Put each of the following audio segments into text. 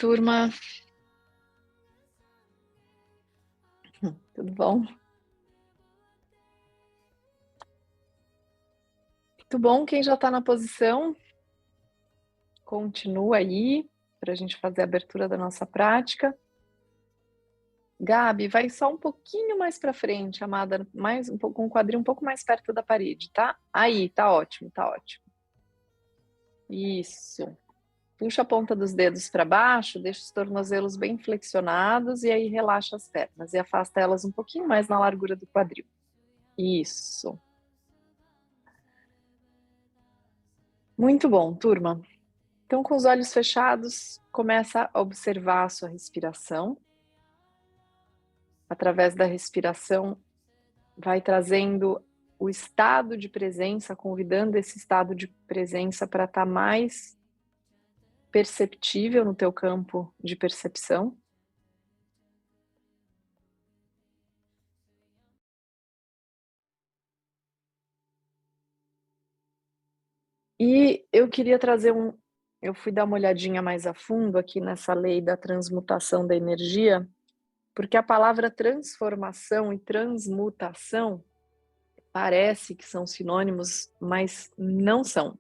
Turma, tudo bom? Tudo bom? Quem já está na posição, continua aí para a gente fazer a abertura da nossa prática. Gabi, vai só um pouquinho mais para frente, amada, mais um pouco, com o quadril um pouco mais perto da parede, tá? Aí, tá ótimo, tá ótimo. Isso. Puxa a ponta dos dedos para baixo, deixa os tornozelos bem flexionados e aí relaxa as pernas e afasta elas um pouquinho mais na largura do quadril. Isso. Muito bom, turma. Então, com os olhos fechados, começa a observar a sua respiração. Através da respiração, vai trazendo o estado de presença, convidando esse estado de presença para estar mais perceptível no teu campo de percepção. E eu queria trazer eu fui dar uma olhadinha mais a fundo aqui nessa lei da transmutação da energia, porque a palavra transformação e transmutação parece que são sinônimos, mas não são.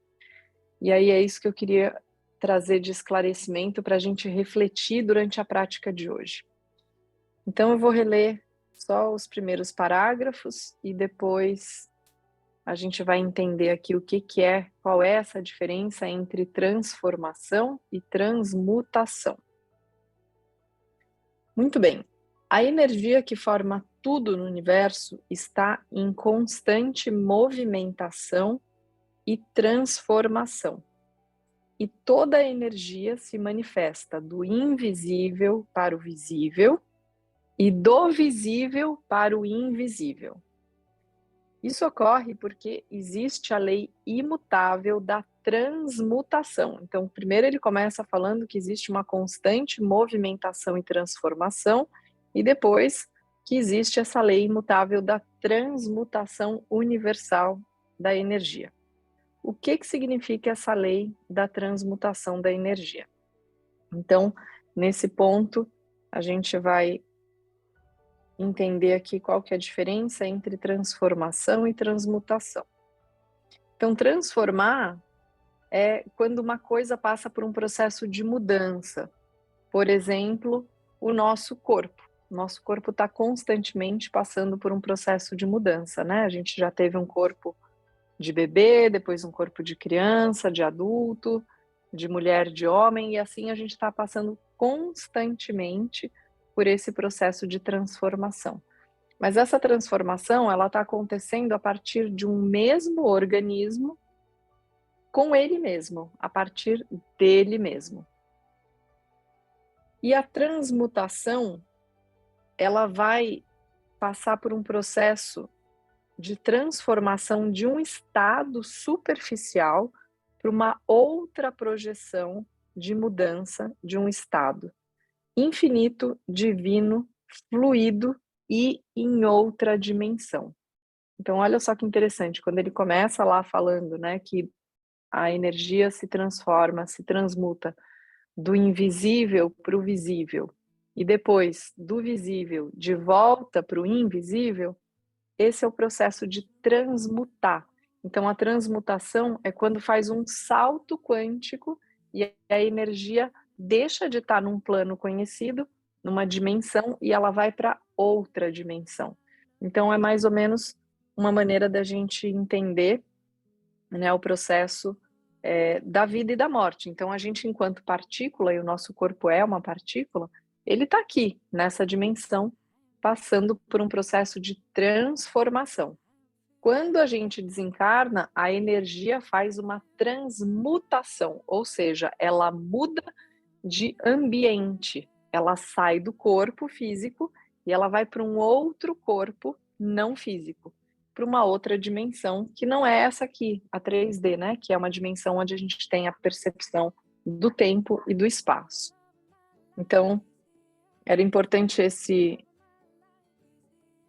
E aí é isso que eu queria trazer de esclarecimento para a gente refletir durante a prática de hoje. Então eu vou reler só os primeiros parágrafos e depois a gente vai entender aqui o que é, qual é essa diferença entre transformação e transmutação. Muito bem. A energia que forma tudo no universo está em constante movimentação e transformação. E toda a energia se manifesta do invisível para o visível e do visível para o invisível. Isso ocorre porque existe a lei imutável da transmutação. Então, primeiro ele começa falando que existe uma constante movimentação e transformação, e depois que existe essa lei imutável da transmutação universal da energia. O que significa essa lei da transmutação da energia? Então, nesse ponto, a gente vai entender aqui qual que é a diferença entre transformação e transmutação. Então, transformar é quando uma coisa passa por um processo de mudança. Por exemplo, o nosso corpo. Nosso corpo está constantemente passando por um processo de mudança, né? A gente já teve um corpo de bebê, depois um corpo de criança, de adulto, de mulher, de homem, e assim a gente está passando constantemente por esse processo de transformação. Mas essa transformação, ela está acontecendo a partir de um mesmo organismo com ele mesmo, a partir dele mesmo. E a transmutação, ela vai passar por um processo de transformação de um estado superficial para uma outra projeção de mudança de um estado infinito, divino, fluido e em outra dimensão. Então, olha só que interessante, quando ele começa lá falando, né, que a energia se transforma, se transmuta do invisível para o visível e depois do visível de volta para o invisível, esse é o processo de transmutar. Então, a transmutação é quando faz um salto quântico e a energia deixa de estar num plano conhecido, numa dimensão, e ela vai para outra dimensão. Então, é mais ou menos uma maneira da gente entender, né, o processo da vida e da morte. Então, a gente, enquanto partícula, e o nosso corpo é uma partícula, ele está aqui, nessa dimensão, passando por um processo de transformação. Quando a gente desencarna, a energia faz uma transmutação, ou seja, ela muda de ambiente. Ela sai do corpo físico e ela vai para um outro corpo não físico, para uma outra dimensão, que não é essa aqui, a 3D, né? Que é uma dimensão onde a gente tem a percepção do tempo e do espaço. Então, era importante esse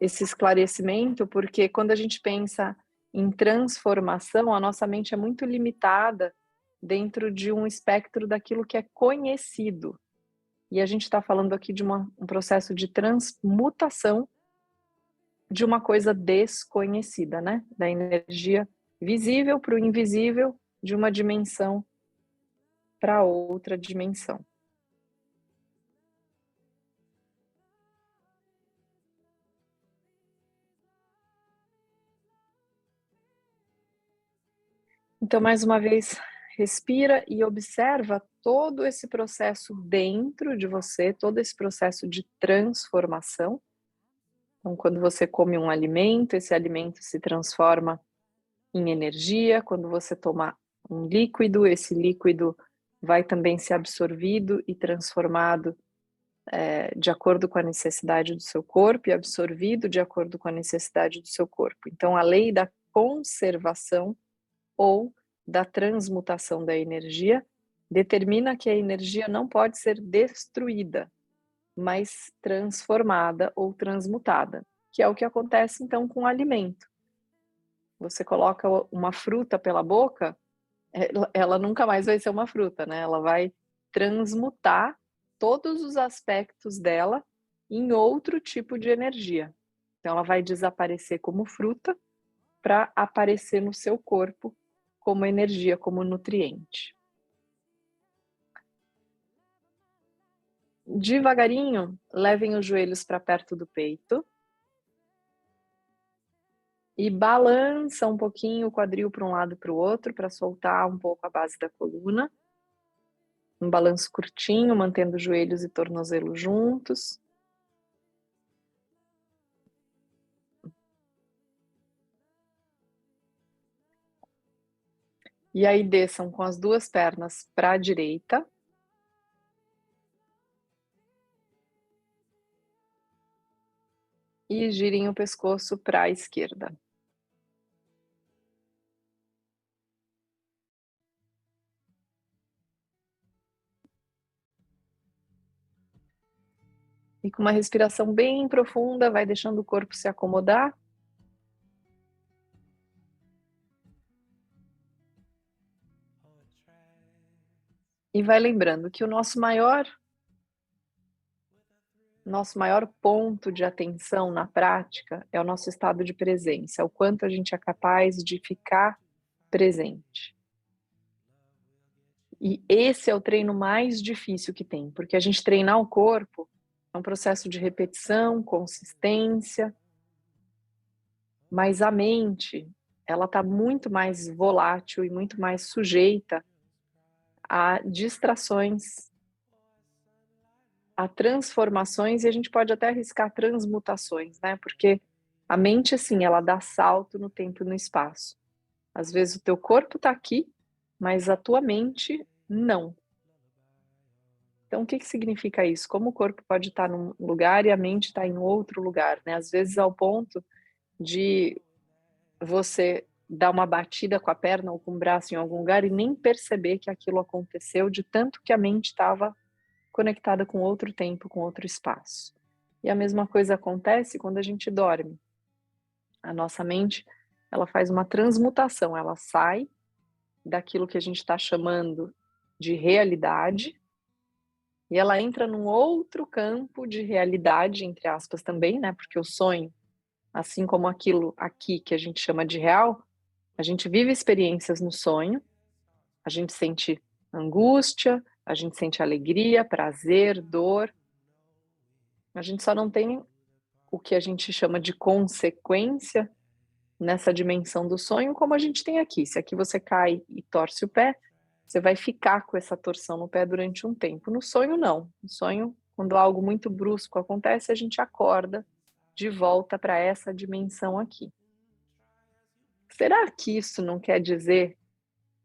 esclarecimento, porque quando a gente pensa em transformação, a nossa mente é muito limitada dentro de um espectro daquilo que é conhecido. E a gente está falando aqui de um processo de transmutação de uma coisa desconhecida, né? Da energia visível para o invisível, de uma dimensão para outra dimensão. Então, mais uma vez, respira e observa todo esse processo dentro de você, todo esse processo de transformação. Então, quando você come um alimento, esse alimento se transforma em energia. Quando você toma um líquido, esse líquido vai também ser absorvido e transformado de acordo com a necessidade do seu corpo e absorvido de acordo com a necessidade do seu corpo. Então, a lei da conservação ou da transmutação da energia determina que a energia não pode ser destruída, mas transformada ou transmutada, que é o que acontece então com o alimento. Você coloca uma fruta pela boca, ela nunca mais vai ser uma fruta, né? Ela vai transmutar todos os aspectos dela em outro tipo de energia. Então ela vai desaparecer como fruta para aparecer no seu corpo como energia, como nutriente. Devagarinho, levem os joelhos para perto do peito e balança um pouquinho o quadril para um lado e para o outro, para soltar um pouco a base da coluna. Um balanço curtinho, mantendo os joelhos e tornozelos juntos. E aí desçam com as duas pernas para a direita. E girem o pescoço para a esquerda. E com uma respiração bem profunda, vai deixando o corpo se acomodar. E vai lembrando que o nosso maior ponto de atenção na prática é o nosso estado de presença, o quanto a gente é capaz de ficar presente. E esse é o treino mais difícil que tem, porque a gente treinar o corpo é um processo de repetição, consistência, mas a mente, ela está muito mais volátil e muito mais sujeita a distrações, a transformações, e a gente pode até arriscar transmutações, né? Porque a mente, assim, ela dá salto no tempo e no espaço. Às vezes o teu corpo está aqui, mas a tua mente não. Então, o que significa isso? Como o corpo pode estar num lugar e a mente está em outro lugar, né? Às vezes ao ponto de você dar uma batida com a perna ou com o braço em algum lugar e nem perceber que aquilo aconteceu, de tanto que a mente estava conectada com outro tempo, com outro espaço. E a mesma coisa acontece quando a gente dorme. A nossa mente, ela faz uma transmutação, ela sai daquilo que a gente está chamando de realidade e ela entra num outro campo de realidade, entre aspas também, né? Porque o sonho, assim como aquilo aqui que a gente chama de real, a gente vive experiências no sonho, a gente sente angústia, a gente sente alegria, prazer, dor. A gente só não tem o que a gente chama de consequência nessa dimensão do sonho, como a gente tem aqui. Se aqui você cai e torce o pé, você vai ficar com essa torção no pé durante um tempo. No sonho, não. No sonho, quando algo muito brusco acontece, a gente acorda de volta para essa dimensão aqui. Será que isso não quer dizer,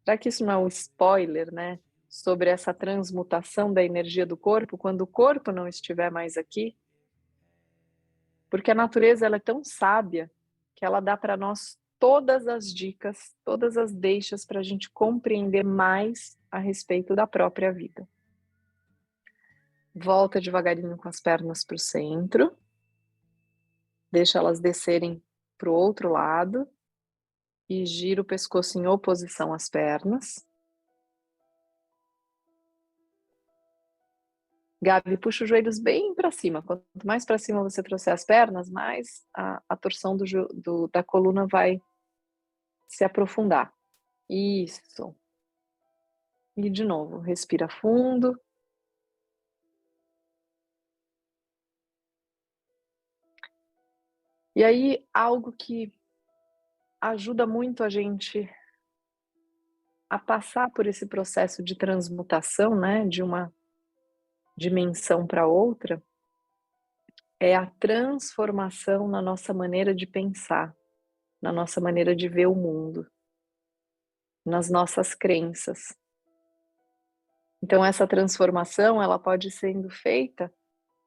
será que isso não é um spoiler, né, sobre essa transmutação da energia do corpo quando o corpo não estiver mais aqui? Porque a natureza ela é tão sábia que ela dá para nós todas as dicas, todas as deixas para a gente compreender mais a respeito da própria vida. Volta devagarinho com as pernas para o centro, deixa elas descerem para o outro lado e gira o pescoço em oposição às pernas. Gabi, puxa os joelhos bem para cima. Quanto mais para cima você trouxer as pernas, mais a torção da coluna vai se aprofundar. Isso. E de novo, respira fundo. E aí, algo que ajuda muito a gente a passar por esse processo de transmutação, né, de uma dimensão para outra, é a transformação na nossa maneira de pensar, na nossa maneira de ver o mundo, nas nossas crenças. Então essa transformação, ela pode sendo feita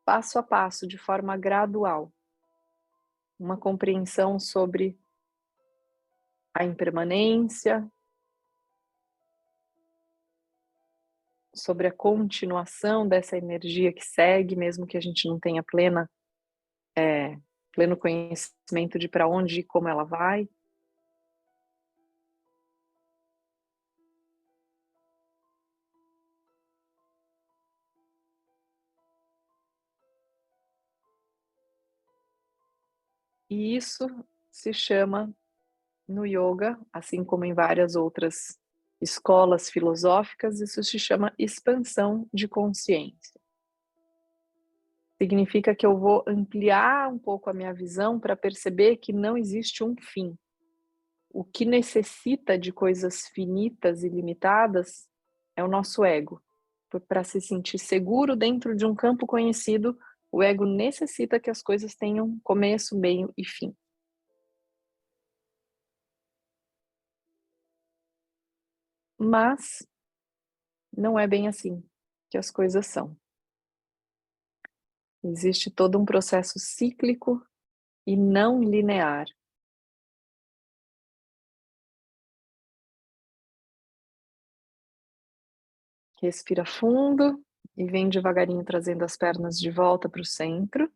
passo a passo, de forma gradual. Uma compreensão sobre a impermanência, sobre a continuação dessa energia que segue, mesmo que a gente não tenha pleno conhecimento de para onde e como ela vai. E isso se chama, no yoga, assim como em várias outras escolas filosóficas, isso se chama expansão de consciência. Significa que eu vou ampliar um pouco a minha visão para perceber que não existe um fim. O que necessita de coisas finitas e limitadas é o nosso ego. Para se sentir seguro dentro de um campo conhecido, o ego necessita que as coisas tenham começo, meio e fim. Mas não é bem assim que as coisas são. Existe todo um processo cíclico e não linear. Respira fundo e vem devagarinho trazendo as pernas de volta para o centro.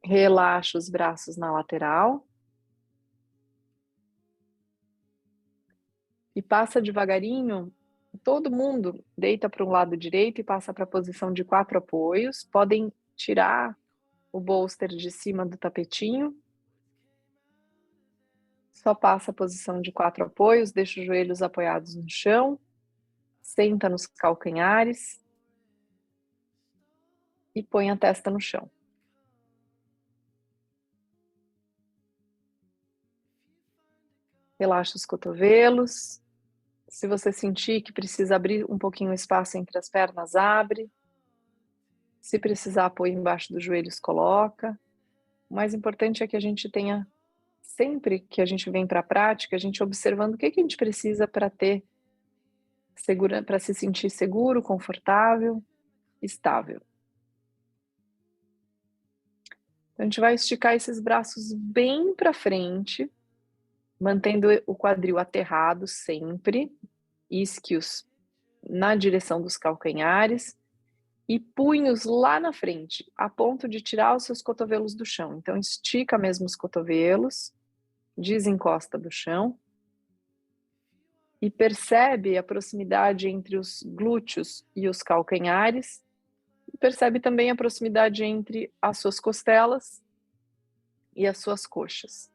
Relaxa os braços na lateral. E passa devagarinho, todo mundo deita para um lado direito e passa para a posição de 4 apoios. Podem tirar o bolster de cima do tapetinho. Só passa a posição de 4 apoios, deixa os joelhos apoiados no chão. Senta nos calcanhares. E põe a testa no chão. Relaxa os cotovelos. Se você sentir que precisa abrir um pouquinho o espaço entre as pernas, abre. Se precisar apoio embaixo dos joelhos, coloca. O mais importante é que a gente tenha, sempre que a gente vem para a prática, a gente observando o que a gente precisa para se sentir seguro, confortável, estável. Então, a gente vai esticar esses braços bem para frente, mantendo o quadril aterrado sempre, isquios na direção dos calcanhares e punhos lá na frente, a ponto de tirar os seus cotovelos do chão. Então, estica mesmo os cotovelos, desencosta do chão e percebe a proximidade entre os glúteos e os calcanhares. E percebe também a proximidade entre as suas costelas e as suas coxas.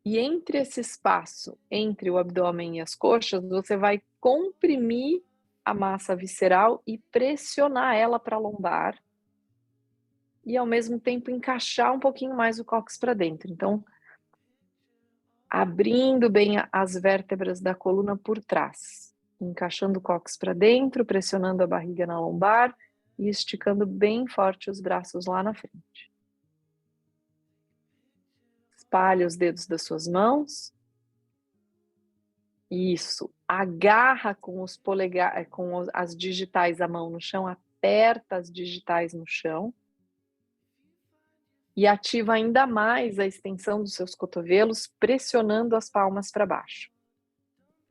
E entre esse espaço, entre o abdômen e as coxas, você vai comprimir a massa visceral e pressionar ela para a lombar. E ao mesmo tempo encaixar um pouquinho mais o cóccix para dentro. Então, abrindo bem as vértebras da coluna por trás. Encaixando o cóccix para dentro, pressionando a barriga na lombar e esticando bem forte os braços lá na frente. Espalhe os dedos das suas mãos. Isso. Agarra com os polegares, com as digitais a mão no chão, aperta as digitais no chão. E ativa ainda mais a extensão dos seus cotovelos, pressionando as palmas para baixo.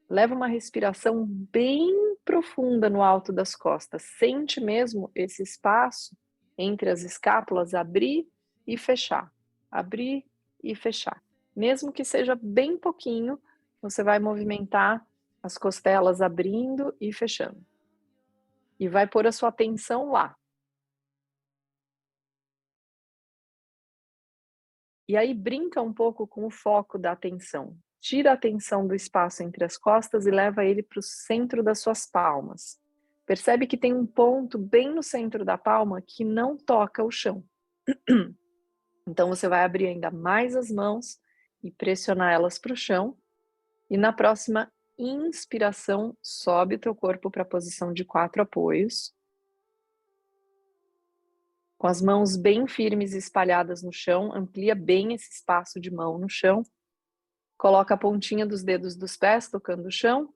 Leva uma respiração bem profunda no alto das costas. Sente mesmo esse espaço entre as escápulas abrir e fechar. Abrir e fechar. Mesmo que seja bem pouquinho, você vai movimentar as costelas abrindo e fechando. E vai pôr a sua atenção lá. E aí brinca um pouco com o foco da atenção. Tira a atenção do espaço entre as costas e leva ele para o centro das suas palmas. Percebe que tem um ponto bem no centro da palma que não toca o chão. Então você vai abrir ainda mais as mãos e pressionar elas para o chão. E na próxima inspiração, sobe o teu corpo para a posição de 4 apoios. Com as mãos bem firmes e espalhadas no chão, amplia bem esse espaço de mão no chão. Coloca a pontinha dos dedos dos pés tocando o chão.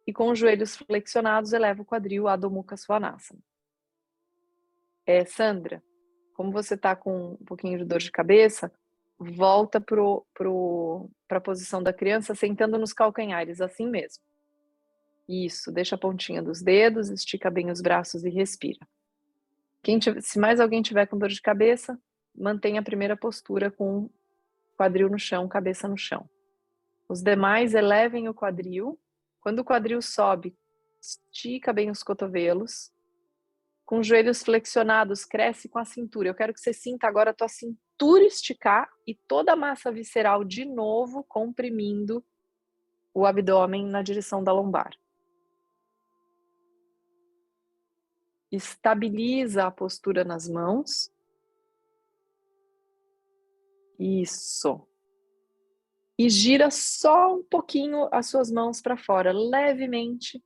E com os joelhos flexionados, eleva o quadril, Adho Mukha Svanasana. Sandra, como você está com um pouquinho de dor de cabeça, volta para a posição da criança, sentando nos calcanhares, assim mesmo. Isso, deixa a pontinha dos dedos, estica bem os braços e respira. Se mais alguém tiver com dor de cabeça, mantenha a primeira postura com quadril no chão, cabeça no chão. Os demais elevem o quadril. Quando o quadril sobe, estica bem os cotovelos. Com os joelhos flexionados, cresce com a cintura. Eu quero que você sinta agora a tua cintura esticar e toda a massa visceral de novo comprimindo o abdômen na direção da lombar. Estabiliza a postura nas mãos. Isso. E gira só um pouquinho as suas mãos para fora, levemente.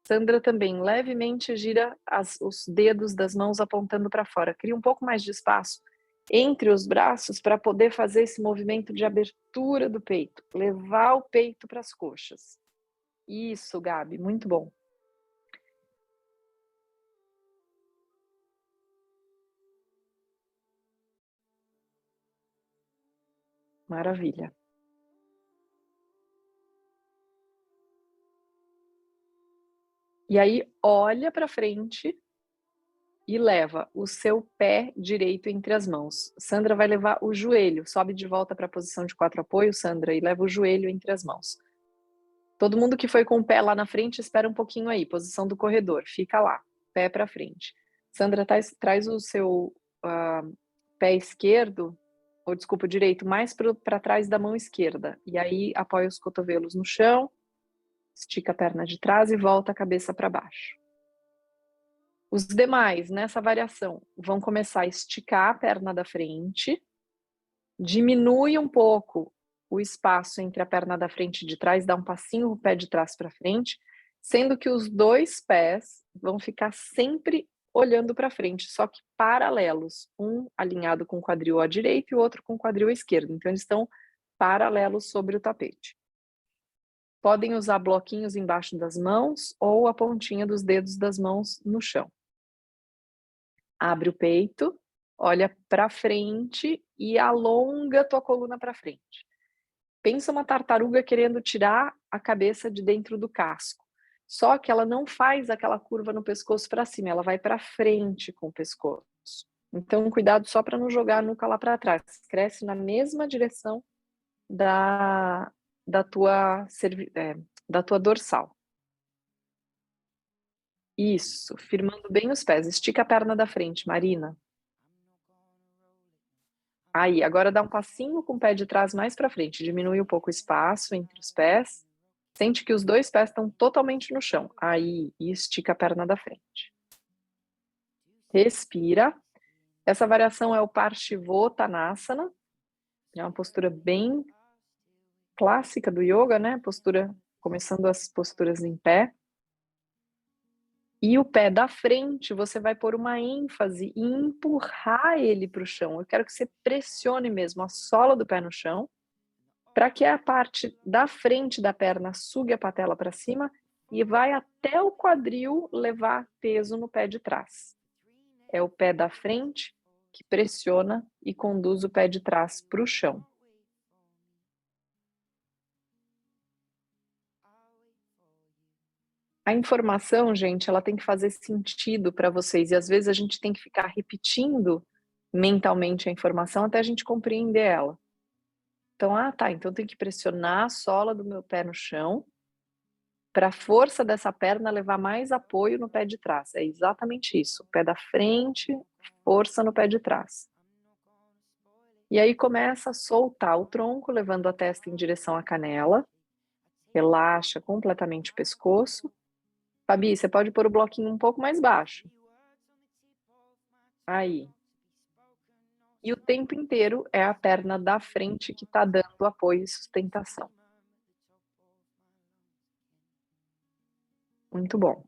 Sandra também, levemente gira os dedos das mãos apontando para fora. Cria um pouco mais de espaço entre os braços para poder fazer esse movimento de abertura do peito. Levar o peito para as coxas. Isso, Gabi, muito bom. Maravilha. E aí, olha para frente e leva o seu pé direito entre as mãos. Sandra vai levar o joelho, sobe de volta para a posição de 4 apoios, Sandra, e leva o joelho entre as mãos. Todo mundo que foi com o pé lá na frente, espera um pouquinho aí, posição do corredor, fica lá, pé para frente. Sandra, traz o seu pé esquerdo, ou desculpa, direito, mais para trás da mão esquerda. E aí apoia os cotovelos no chão, estica a perna de trás e volta a cabeça para baixo. Os demais, nessa variação, vão começar a esticar a perna da frente, diminui um pouco o espaço entre a perna da frente e de trás, dá um passinho o pé de trás para frente, sendo que os dois pés vão ficar sempre olhando para frente, só que paralelos, um alinhado com o quadril à direita e o outro com o quadril à esquerda. Então, eles estão paralelos sobre o tapete. Podem usar bloquinhos embaixo das mãos ou a pontinha dos dedos das mãos no chão. Abre o peito, olha para frente e alonga tua coluna para frente. Pensa uma tartaruga querendo tirar a cabeça de dentro do casco. Só que ela não faz aquela curva no pescoço para cima, ela vai para frente com o pescoço. Então, cuidado só para não jogar a nuca lá para trás. Cresce na mesma direção da tua dorsal. Isso, firmando bem os pés. Estica a perna da frente, Marina. Aí, agora dá um passinho com o pé de trás mais para frente. Diminui um pouco o espaço entre os pés. Sente que os dois pés estão totalmente no chão. Aí, e estica a perna da frente. Respira. Essa variação é o Parshvottanasana. É uma postura bem clássica do yoga, né? Postura, começando as posturas em pé. E o pé da frente, você vai pôr uma ênfase e empurrar ele para o chão. Eu quero que você pressione mesmo a sola do pé no chão, para que a parte da frente da perna sugue a patela para cima e vai até o quadril levar peso no pé de trás. É o pé da frente que pressiona e conduz o pé de trás para o chão. A informação, gente, ela tem que fazer sentido para vocês e às vezes a gente tem que ficar repetindo mentalmente a informação até a gente compreender ela. Então, tá, então tem que pressionar a sola do meu pé no chão para a força dessa perna levar mais apoio no pé de trás. É exatamente isso. Pé da frente, força no pé de trás. E aí começa a soltar o tronco, levando a testa em direção à canela. Relaxa completamente o pescoço. Fabi, você pode pôr o bloquinho um pouco mais baixo. Aí. E o tempo inteiro é a perna da frente que está dando apoio e sustentação. Muito bom.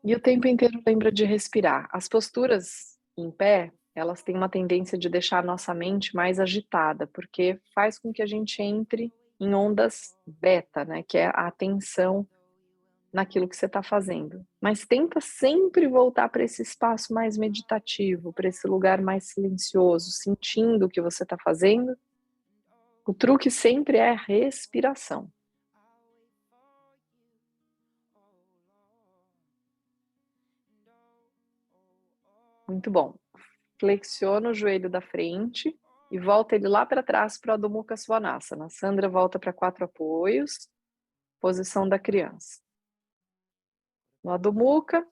E o tempo inteiro lembra de respirar. As posturas em pé, elas têm uma tendência de deixar a nossa mente mais agitada, porque faz com que a gente entre em ondas beta, né, que é a atenção naquilo que você está fazendo. Mas tenta sempre voltar para esse espaço mais meditativo, para esse lugar mais silencioso, sentindo o que você está fazendo. O truque sempre é a respiração. Muito bom. Flexiona o joelho da frente e volta ele lá para trás para o Adho Mukha Svanasana. Sandra volta para 4 apoios, posição da criança. No Adho Mukha,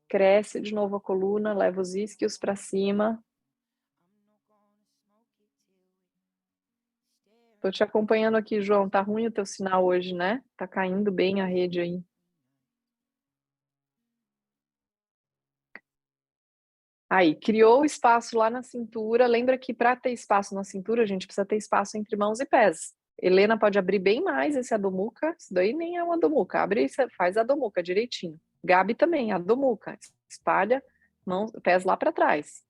cresce de novo a coluna, leva os isquios para cima. Tô te acompanhando aqui, João. Tá ruim o teu sinal hoje, né? Tá caindo bem a rede aí. Aí, criou espaço lá na cintura. Lembra que para ter espaço na cintura, a gente precisa ter espaço entre mãos e pés. Helena pode abrir bem mais esse Adho Mukha. Isso daí nem é um Adho Mukha. Abre e faz Adho Mukha direitinho. Gabi também, Adho Mukha. Espalha mãos, pés lá para trás.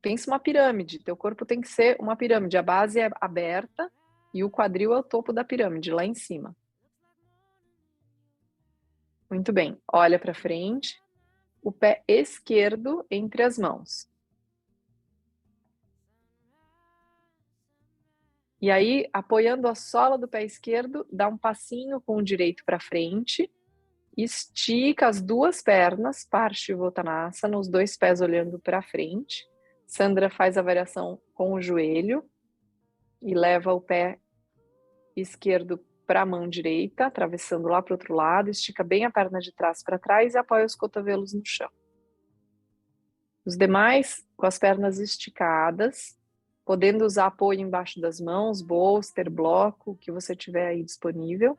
Pensa uma pirâmide. Teu corpo tem que ser uma pirâmide. A base é aberta e o quadril é o topo da pirâmide, lá em cima. Muito bem. Olha para frente. O pé esquerdo entre as mãos. E aí, apoiando a sola do pé esquerdo, dá um passinho com o direito para frente, estica as duas pernas, Parsvottanasana, os dois pés olhando para frente. Sandra faz a variação com o joelho e leva o pé esquerdo para a mão direita, atravessando lá para o outro lado, estica bem a perna de trás para trás e apoia os cotovelos no chão. Os demais, com as pernas esticadas, podendo usar apoio embaixo das mãos, bolster, bloco, o que você tiver aí disponível.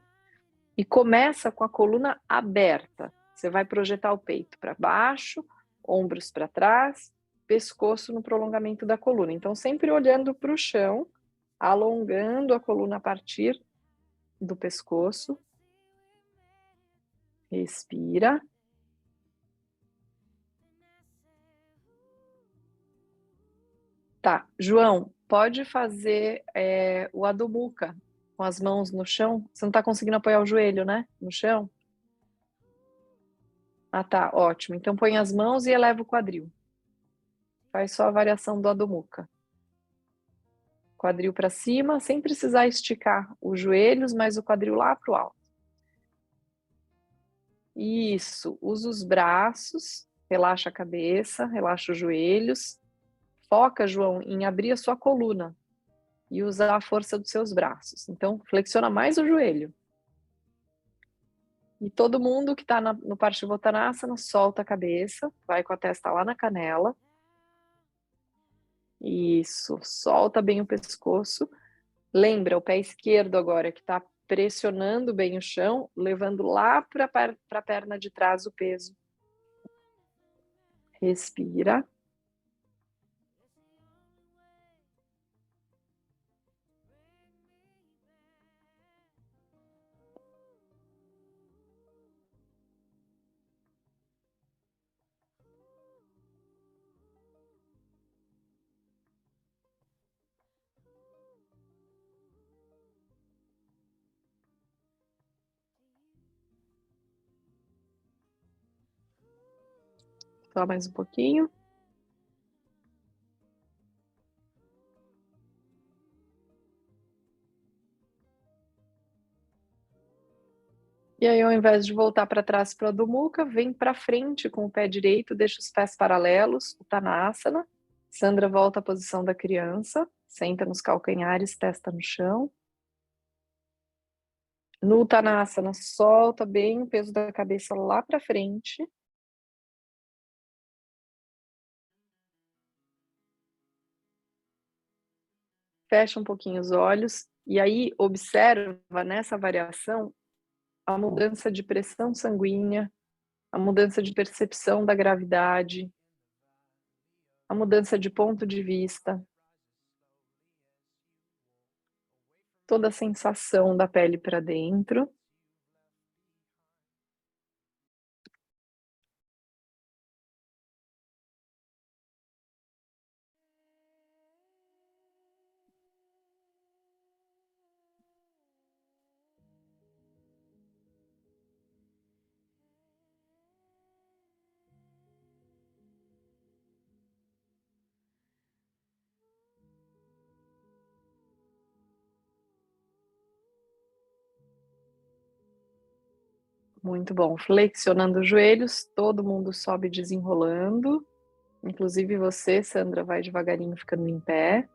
E começa com a coluna aberta. Você vai projetar o peito para baixo, ombros para trás, pescoço no prolongamento da coluna. Então, sempre olhando para o chão, alongando a coluna a partir do pescoço. Respira. Tá, João, pode fazer o Adho Mukha com as mãos no chão. Você não está conseguindo apoiar o joelho, né? No chão? Ah, tá, ótimo. Então põe as mãos e eleva o quadril. Faz só a variação do Adho Mukha. Quadril para cima, sem precisar esticar os joelhos, mas o quadril lá para o alto. Isso, usa os braços, relaxa a cabeça, relaxa os joelhos. Foca, João, em abrir a sua coluna e usar a força dos seus braços. Então, flexiona mais o joelho. E todo mundo que está no Parsvottanasana, solta a cabeça, vai com a testa lá na canela. Isso, solta bem o pescoço. Lembra o pé esquerdo agora que está pressionando bem o chão, levando lá para a perna de trás o peso. Respira. Só mais um pouquinho. E aí, ao invés de voltar para trás para o Adho Mukha, vem para frente com o pé direito, deixa os pés paralelos, Uttanasana. Sandra volta à posição da criança, senta nos calcanhares, testa no chão. No Uttanasana, solta bem o peso da cabeça lá para frente. Fecha um pouquinho os olhos e aí observa nessa variação a mudança de pressão sanguínea, a mudança de percepção da gravidade, a mudança de ponto de vista, toda a sensação da pele para dentro. Muito bom. Flexionando os joelhos, todo mundo sobe desenrolando. Inclusive você, Sandra, vai devagarinho ficando em pé.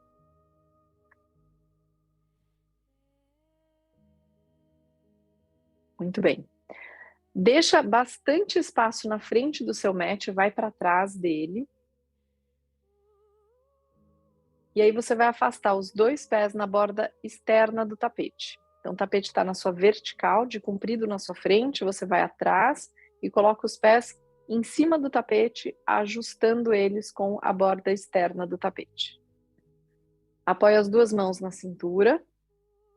Muito bem. Deixa bastante espaço na frente do seu mat, vai para trás dele. E aí você vai afastar os 2 pés na borda externa do tapete. Então o tapete está na sua vertical, de comprido na sua frente, você vai atrás e coloca os pés em cima do tapete, ajustando eles com a borda externa do tapete. Apoia as 2 mãos na cintura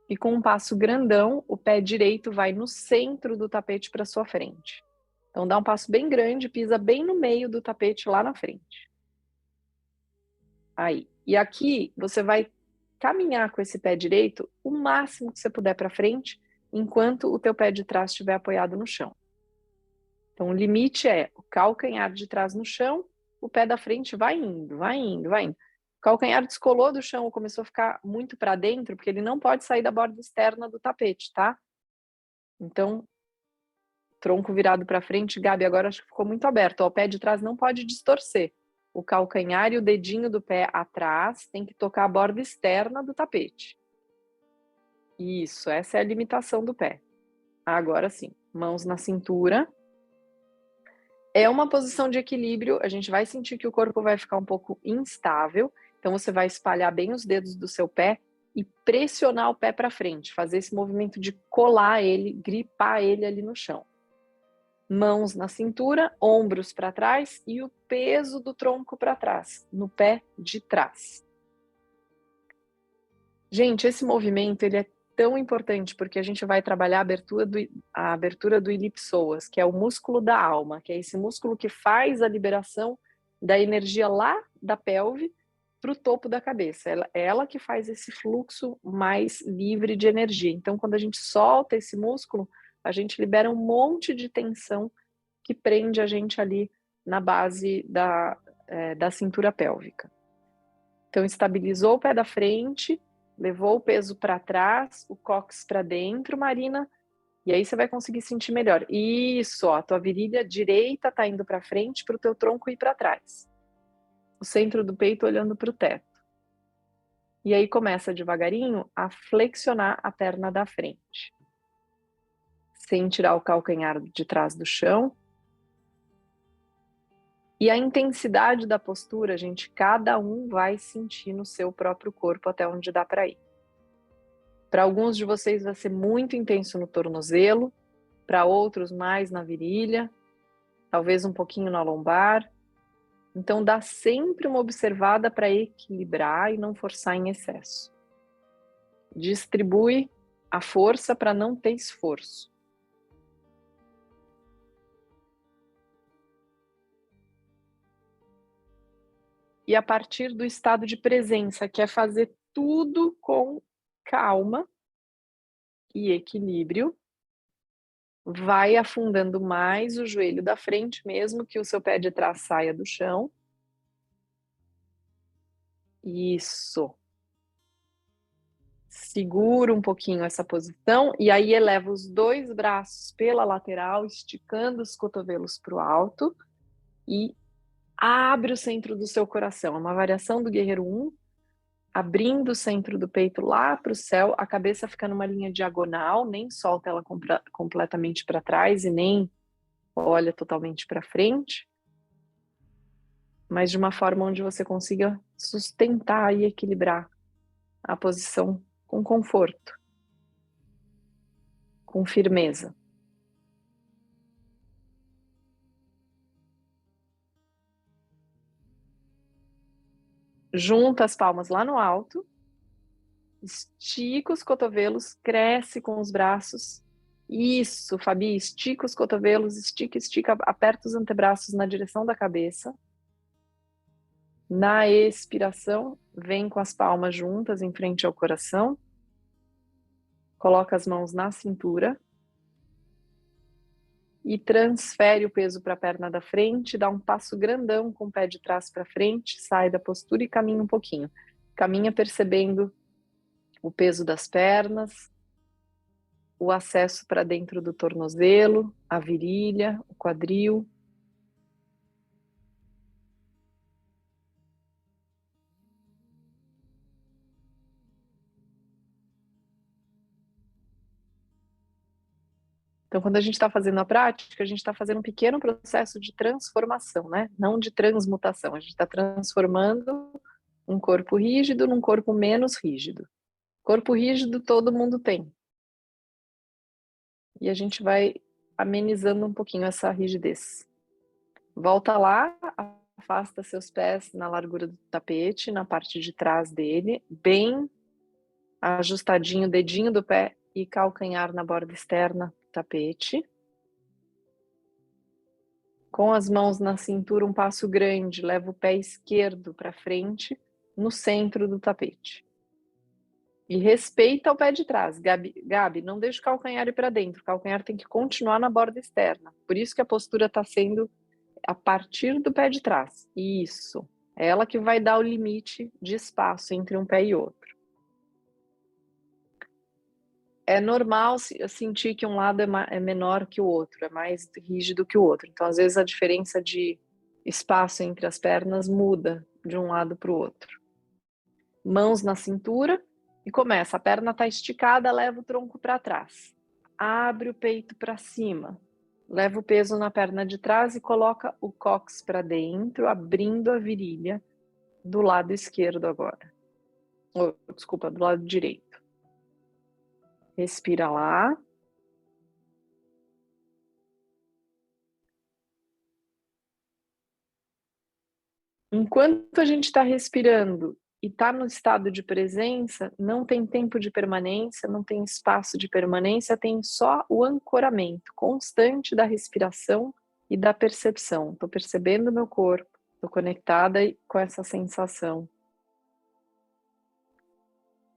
e com um passo grandão, o pé direito vai no centro do tapete para sua frente. Então dá um passo bem grande, pisa bem no meio do tapete lá na frente. Aí. E aqui você vai caminhar com esse pé direito o máximo que você puder para frente, enquanto o teu pé de trás estiver apoiado no chão. Então o limite é o calcanhar de trás no chão, o pé da frente vai indo, vai indo, vai indo. O calcanhar descolou do chão ou começou a ficar muito para dentro, porque ele não pode sair da borda externa do tapete, tá? Então, tronco virado para frente, Gabi, agora acho que ficou muito aberto. Ó, o pé de trás não pode distorcer. O calcanhar e o dedinho do pé atrás tem que tocar a borda externa do tapete. Isso, essa é a limitação do pé. Agora sim, mãos na cintura. É uma posição de equilíbrio, a gente vai sentir que o corpo vai ficar um pouco instável, então você vai espalhar bem os dedos do seu pé e pressionar o pé para frente, fazer esse movimento de colar ele, gripar ele ali no chão. Mãos na cintura, ombros para trás e o peso do tronco para trás, no pé de trás. Gente, esse movimento ele é tão importante porque a gente vai trabalhar a abertura do ilipsoas, que é o músculo da alma, que é esse músculo que faz a liberação da energia lá da pelve para o topo da cabeça. É ela que faz esse fluxo mais livre de energia. Então, quando a gente solta esse músculo, a gente libera um monte de tensão que prende a gente ali na base da cintura pélvica. Então, estabilizou o pé da frente, levou o peso para trás, o cóccix para dentro, Marina, e aí você vai conseguir sentir melhor. Isso, ó, a tua virilha direita tá indo para frente para o teu tronco ir para trás. O centro do peito olhando para o teto. E aí começa devagarinho a flexionar a perna da frente. Sem tirar o calcanhar de trás do chão. E a intensidade da postura, gente, cada um vai sentir no seu próprio corpo até onde dá para ir. Para alguns de vocês vai ser muito intenso no tornozelo, para outros mais na virilha, talvez um pouquinho na lombar. Então dá sempre uma observada para equilibrar e não forçar em excesso. Distribui a força para não ter esforço. E a partir do estado de presença, que é fazer tudo com calma e equilíbrio, vai afundando mais o joelho da frente, mesmo que o seu pé de trás saia do chão. Isso. Segura um pouquinho essa posição e aí eleva os 2 braços pela lateral, esticando os cotovelos para o alto e Abre o centro do seu coração. É uma variação do Guerreiro 1, abrindo o centro do peito lá para o céu, a cabeça fica numa linha diagonal, nem solta ela completamente para trás e nem olha totalmente para frente, mas de uma forma onde você consiga sustentar e equilibrar a posição com conforto, com firmeza. Junta as palmas lá no alto, estica os cotovelos, cresce com os braços. Isso, Fabi, estica os cotovelos, estica, aperta os antebraços na direção da cabeça. Na expiração, vem com as palmas juntas em frente ao coração. Coloca as mãos na cintura. E transfere o peso para a perna da frente, dá um passo grandão com o pé de trás para frente, sai da postura e caminha um pouquinho. Caminha percebendo o peso das pernas, o acesso para dentro do tornozelo, a virilha, o quadril. Então, quando a gente está fazendo a prática, a gente está fazendo um pequeno processo de transformação, né? Não de transmutação. A gente está transformando um corpo rígido num corpo menos rígido. Corpo rígido todo mundo tem. E a gente vai amenizando um pouquinho essa rigidez. Volta lá, afasta seus pés na largura do tapete, na parte de trás dele, bem ajustadinho, dedinho do pé e calcanhar na borda externa do tapete. Com as mãos na cintura, um passo grande, leva o pé esquerdo para frente, no centro do tapete. E respeita o pé de trás. Gabi, não deixa o calcanhar ir para dentro. O calcanhar tem que continuar na borda externa. Por isso que a postura está sendo a partir do pé de trás. Isso. É ela que vai dar o limite de espaço entre um pé e outro. É normal sentir que um lado é menor que o outro, é mais rígido que o outro. Então, às vezes, a diferença de espaço entre as pernas muda de um lado para o outro. Mãos na cintura e começa. A perna está esticada, leva o tronco para trás. Abre o peito para cima. Leva o peso na perna de trás e coloca o cóccix para dentro, abrindo a virilha do lado esquerdo agora. Desculpa, do lado direito. Respira lá. Enquanto a gente está respirando e está no estado de presença, não tem tempo de permanência, não tem espaço de permanência, tem só o ancoramento constante da respiração e da percepção. Estou percebendo o meu corpo, estou conectada com essa sensação.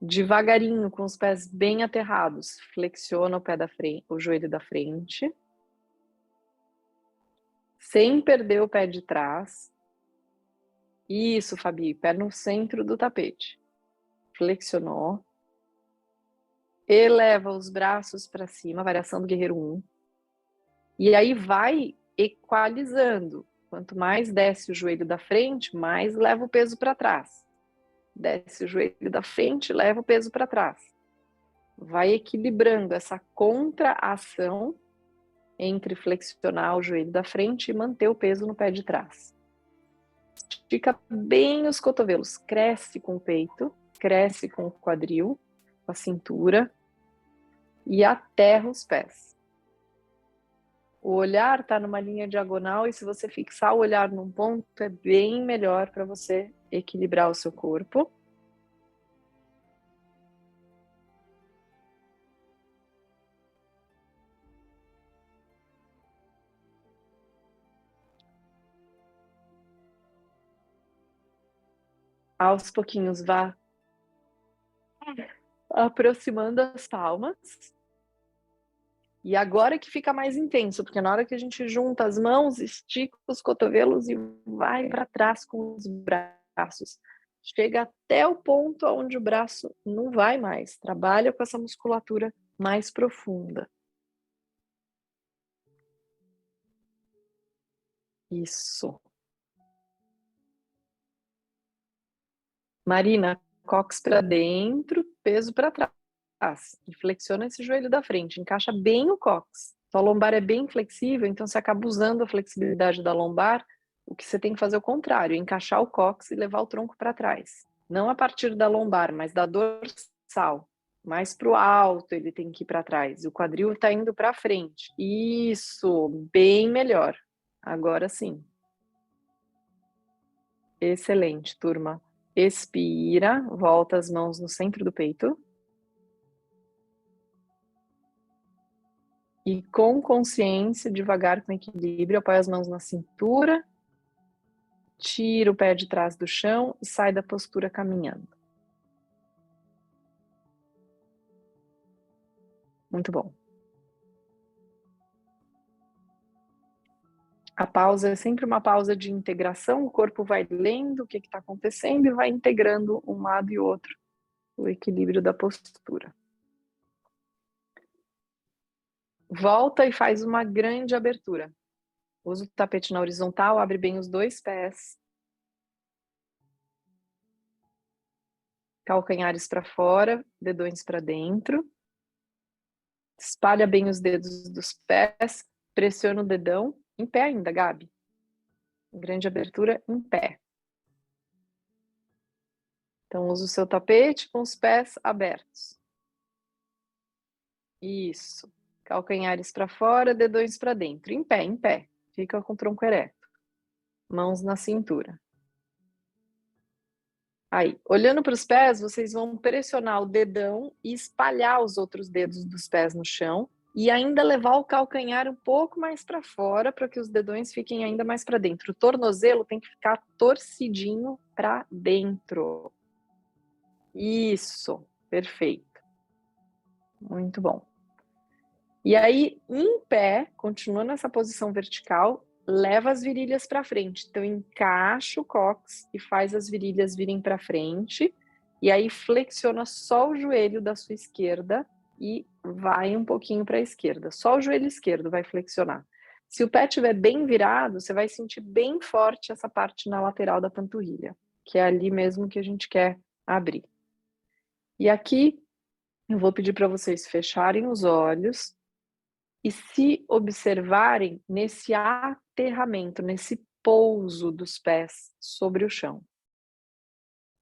Devagarinho, com os pés bem aterrados, flexiona o pé da frente, o joelho da frente, sem perder o pé de trás. Isso, Fabi, pé no centro do tapete. Flexionou. Eleva os braços para cima, variação do Guerreiro 1. E aí vai equalizando. Quanto mais desce o joelho da frente, mais leva o peso para trás. Desce o joelho da frente, leva o peso para trás. Vai equilibrando essa contração entre flexionar o joelho da frente e manter o peso no pé de trás. Estica bem os cotovelos, cresce com o peito, cresce com o quadril, com a cintura e aterra os pés. O olhar está numa linha diagonal e se você fixar o olhar num ponto é bem melhor para você equilibrar o seu corpo. Aos pouquinhos vá aproximando as palmas. E agora que fica mais intenso, porque na hora que a gente junta as mãos, estica os cotovelos e vai para trás com os braços. Chega até o ponto onde o braço não vai mais. Trabalha com essa musculatura mais profunda. Isso. Marina, cóccix para dentro, peso para trás. E flexiona esse joelho da frente, encaixa bem o cóccix. Sua lombar é bem flexível, então você acaba usando a flexibilidade da lombar. O que você tem que fazer é o contrário, encaixar o cóccix e levar o tronco para trás. Não a partir da lombar, mas da dorsal. Mais para o alto ele tem que ir para trás. E o quadril está indo para frente. Isso, bem melhor. Agora sim. Excelente, turma. Expira, volta as mãos no centro do peito. E com consciência, devagar, com equilíbrio, apoia as mãos na cintura. Tira o pé de trás do chão e sai da postura caminhando. Muito bom. A pausa é sempre uma pausa de integração. O corpo vai lendo o que está acontecendo e vai integrando um lado e outro. O equilíbrio da postura. Volta e faz uma grande abertura. Usa o tapete na horizontal, abre bem os dois pés. Calcanhares para fora, dedões para dentro. Espalha bem os dedos dos pés, pressiona o dedão. Em pé ainda, Gabi. Grande abertura, em pé. Então, usa o seu tapete com os pés abertos. Isso. Calcanhares para fora, dedões para dentro. Em pé, em pé. Fica com o tronco ereto. Mãos na cintura. Aí, olhando para os pés, vocês vão pressionar o dedão e espalhar os outros dedos dos pés no chão e ainda levar o calcanhar um pouco mais para fora para que os dedões fiquem ainda mais para dentro. O tornozelo tem que ficar torcidinho para dentro. Isso, perfeito. Muito bom. E aí, em pé, continua nessa posição vertical, leva as virilhas para frente. Então, encaixa o cóccix e faz as virilhas virem para frente. E aí, flexiona só o joelho da sua esquerda e vai um pouquinho para a esquerda. Só o joelho esquerdo vai flexionar. Se o pé estiver bem virado, você vai sentir bem forte essa parte na lateral da panturrilha, que é ali mesmo que a gente quer abrir. E aqui, eu vou pedir para vocês fecharem os olhos e se observarem nesse aterramento, nesse pouso dos pés sobre o chão.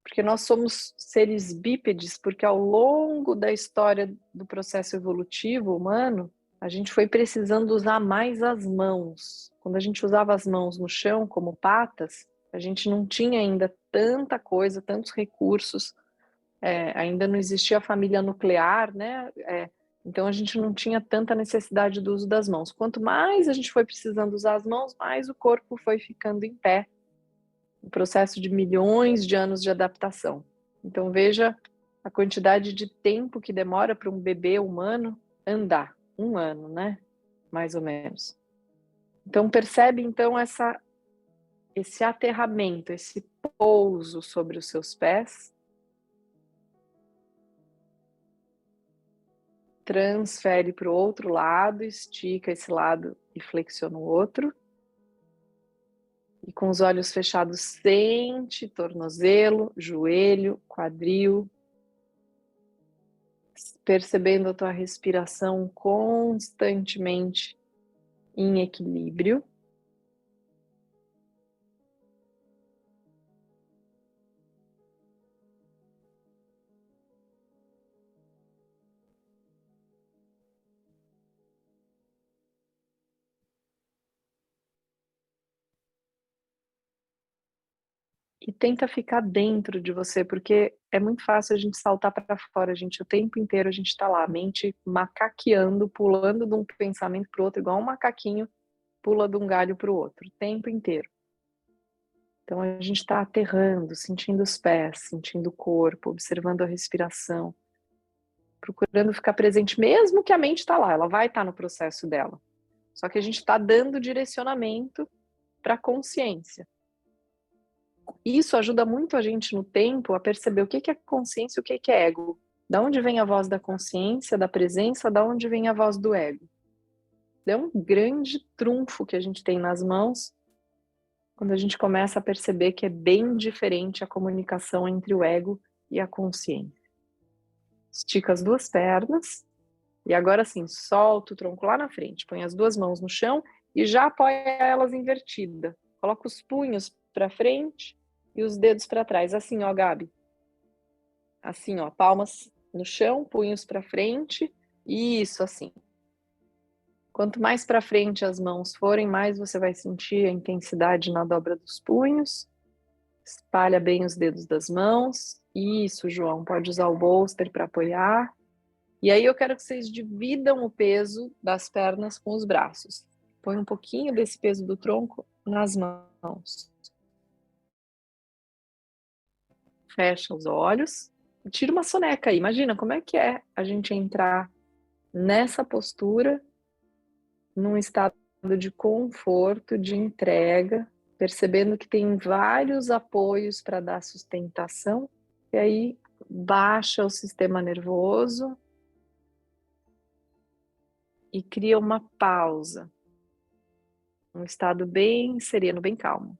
Porque nós somos seres bípedes, porque ao longo da história do processo evolutivo humano, a gente foi precisando usar mais as mãos. Quando a gente usava as mãos no chão como patas, a gente não tinha ainda tanta coisa, tantos recursos, ainda não existia a família nuclear, né? Então a gente não tinha tanta necessidade do uso das mãos. Quanto mais a gente foi precisando usar as mãos, mais o corpo foi ficando em pé. Um processo de milhões de anos de adaptação. Então veja a quantidade de tempo que demora para um bebê humano andar. 1 ano, né? Mais ou menos. Então percebe então esse aterramento, esse pouso sobre os seus pés. Transfere para o outro lado, estica esse lado e flexiona o outro. E com os olhos fechados, sente tornozelo, joelho, quadril. Percebendo a tua respiração constantemente em equilíbrio. E tenta ficar dentro de você, porque é muito fácil a gente saltar para fora, gente. O tempo inteiro a gente está lá, a mente macaqueando, pulando de um pensamento para o outro, igual um macaquinho pula de um galho para o outro, o tempo inteiro. Então a gente está aterrando, sentindo os pés, sentindo o corpo, observando a respiração, procurando ficar presente, mesmo que a mente está lá, ela vai estar no processo dela. Só que a gente está dando direcionamento para a consciência. Isso ajuda muito a gente no tempo a perceber o que é consciência e o que é ego. Da onde vem a voz da consciência, da presença, da onde vem a voz do ego. É um grande trunfo que a gente tem nas mãos quando a gente começa a perceber que é bem diferente a comunicação entre o ego e a consciência. Estica as duas pernas e agora sim, solta o tronco lá na frente, põe as duas mãos no chão e já apoia elas invertida. Coloca os punhos para frente e os dedos para trás, assim, ó, Gabi. Assim, ó, palmas no chão, punhos para frente. Isso, assim. Quanto mais para frente as mãos forem, mais você vai sentir a intensidade na dobra dos punhos. Espalha bem os dedos das mãos. Isso, João, pode usar o bolster para apoiar. E aí eu quero que vocês dividam o peso das pernas com os braços. Põe um pouquinho desse peso do tronco nas mãos. Fecha os olhos e tira uma soneca aí. Imagina como é que é a gente entrar nessa postura, num estado de conforto, de entrega, percebendo que tem vários apoios para dar sustentação, e aí baixa o sistema nervoso e cria uma pausa, um estado bem sereno, bem calmo.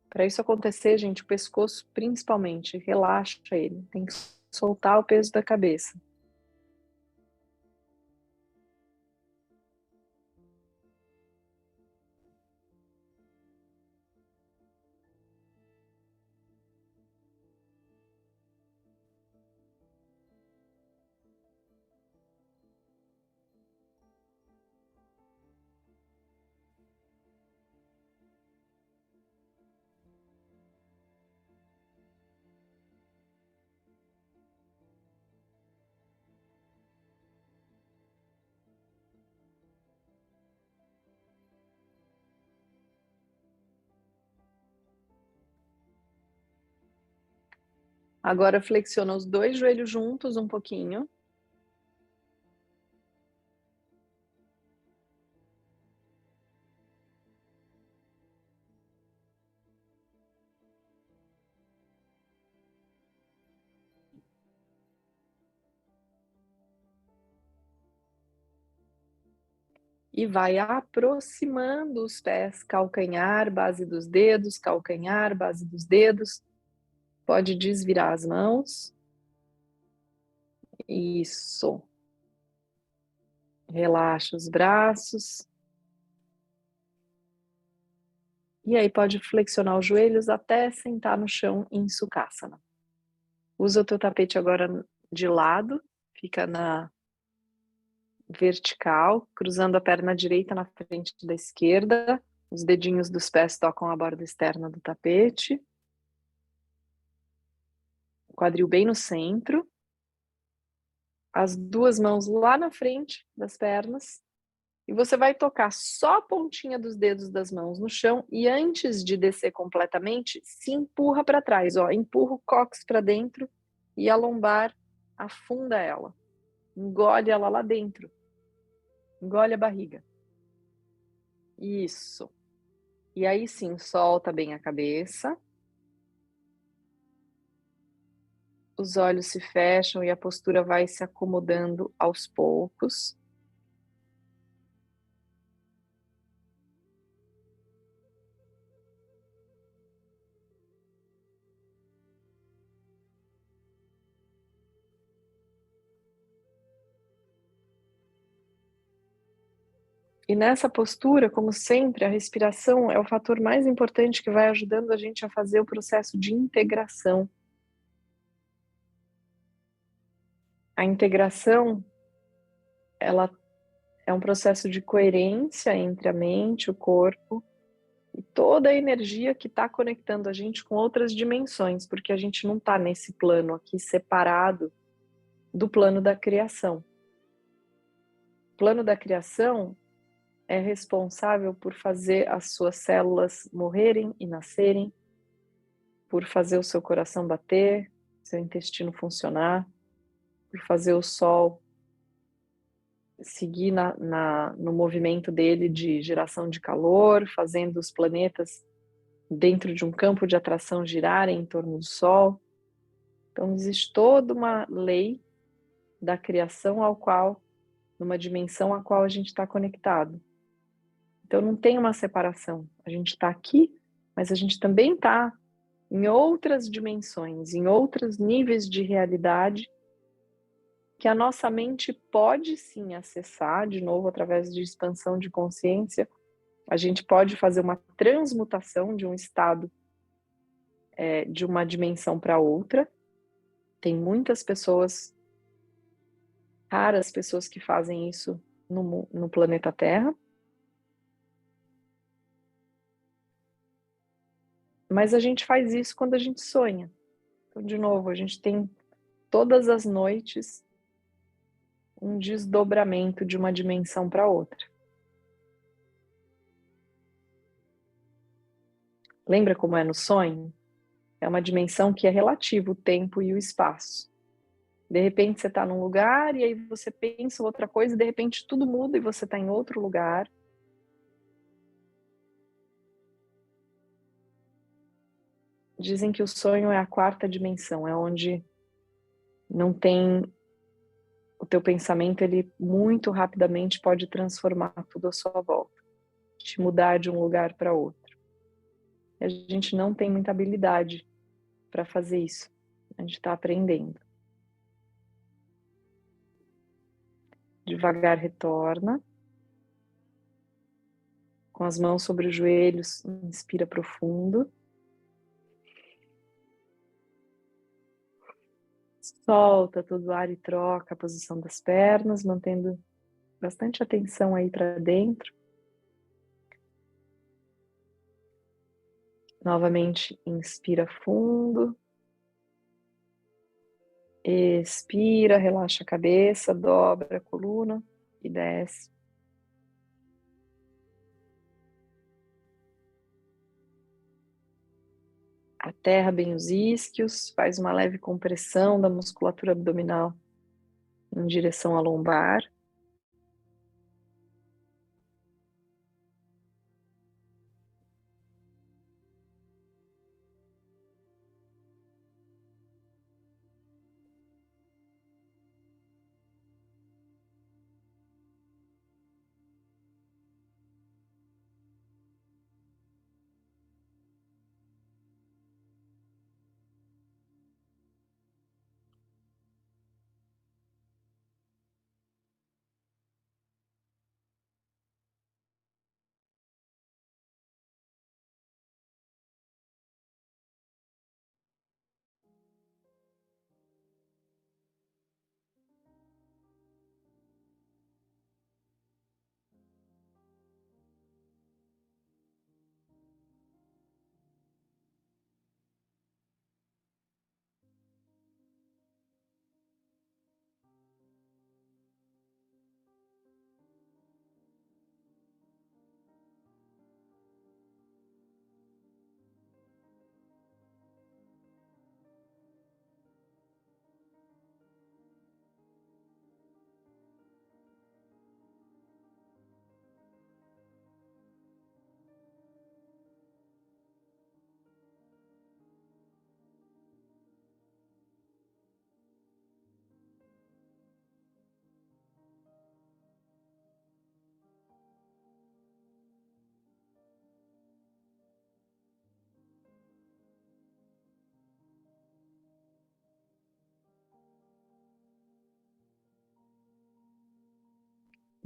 Para isso acontecer, gente, o pescoço principalmente, relaxa ele, tem que soltar o peso da cabeça. Agora flexiona os dois joelhos juntos um pouquinho. E vai aproximando os pés, calcanhar, base dos dedos, calcanhar, base dos dedos. Pode desvirar as mãos. Isso. Relaxa os braços. E aí pode flexionar os joelhos até sentar no chão em Sukhasana. Usa o teu tapete agora de lado, fica na vertical, cruzando a perna direita na frente da esquerda. Os dedinhos dos pés tocam a borda externa do tapete. Quadril bem no centro. As duas mãos lá na frente das pernas. E você vai tocar só a pontinha dos dedos das mãos no chão e antes de descer completamente, se empurra para trás, ó, empurra o cóccix para dentro e a lombar afunda ela. Engole ela lá dentro. Engole a barriga. Isso. E aí sim, solta bem a cabeça. Os olhos se fecham e a postura vai se acomodando aos poucos. E nessa postura, como sempre, a respiração é o fator mais importante que vai ajudando a gente a fazer o processo de integração. A integração, ela é um processo de coerência entre a mente, o corpo e toda a energia que está conectando a gente com outras dimensões, porque a gente não está nesse plano aqui separado do plano da criação. O plano da criação é responsável por fazer as suas células morrerem e nascerem, por fazer o seu coração bater, seu intestino funcionar, por fazer o sol seguir no movimento dele de geração de calor, fazendo os planetas dentro de um campo de atração girarem em torno do Sol. Então existe toda uma lei da criação ao qual, numa dimensão a qual a gente está conectado. Então não tem uma separação. A gente está aqui mas a gente também está em outras dimensões, em outros níveis de realidade que a nossa mente pode sim acessar, de novo, através de expansão de consciência. A gente pode fazer uma transmutação de um estado, de uma dimensão para outra. Tem muitas pessoas, raras pessoas que fazem isso no planeta Terra. Mas a gente faz isso quando a gente sonha. Então, de novo, a gente tem todas as noites um desdobramento de uma dimensão para outra. Lembra como é no sonho? É uma dimensão que é relativa, o tempo e o espaço. De repente você está num lugar e aí você pensa outra coisa e de repente tudo muda e você está em outro lugar. Dizem que o sonho é a quarta dimensão, é onde não tem o teu pensamento, ele muito rapidamente pode transformar tudo à sua volta, te mudar de um lugar para outro. E a gente não tem muita habilidade para fazer isso, a gente está aprendendo. Devagar retorna, com as mãos sobre os joelhos, inspira profundo. Solta todo o ar e troca a posição das pernas, mantendo bastante atenção aí para dentro. Novamente, inspira fundo. Expira, relaxa a cabeça, dobra a coluna e desce. Aterra bem os isquios, faz uma leve compressão da musculatura abdominal em direção à lombar.